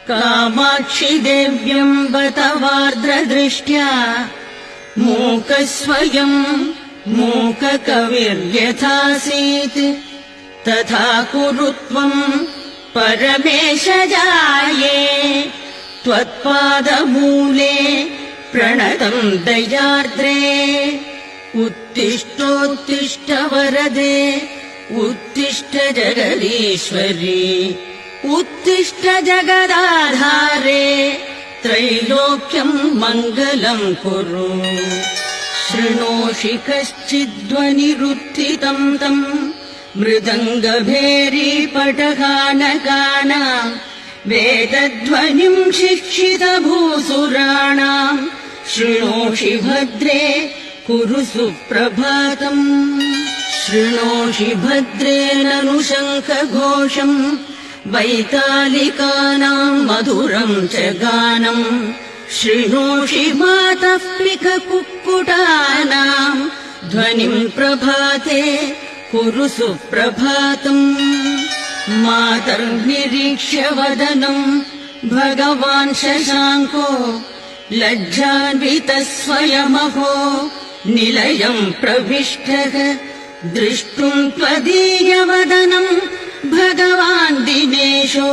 कामाक्षि देव्यम् बतवार्द्रदृष्ट्या मूकस्वयम् मूककविर्यथासीत् तथा कुरु त्वम् परमेश जाये त्वत्पादमूले प्रणतम् दयार्द्रे उत्तिष्ठोत्तिष्ठ वरदे उत्तिष्ठ जगदीश्वरी उत्तिष्ठ जगदाधारे त्रैलोक्यम् मङ्गलम् कुरु शृणोषि कश्चिद्ध्वनिरुत्थितम् तम् मृदङ्गभेरीपटगानगानाम् वेदध्वनिम् शिक्षितभूसुराणाम् शृणोषि भद्रे कुरु सुप्रभातम् शृणोषि भद्रे ननु शङ्खघोषम् वैतालिकानाम् मधुरम् च गानम् शृणोषि मातः पिककुक्कुटानाम् ध्वनिम् प्रभाते कुरु सुप्रभातम् मातर्निरीक्ष्य वदनम् भगवान् शशाङ्को लज्जान्वितः स्वयमहो निलयम् प्रविष्टः दृष्टुम् त्वदीयवदनम् भगवान् दिनेशो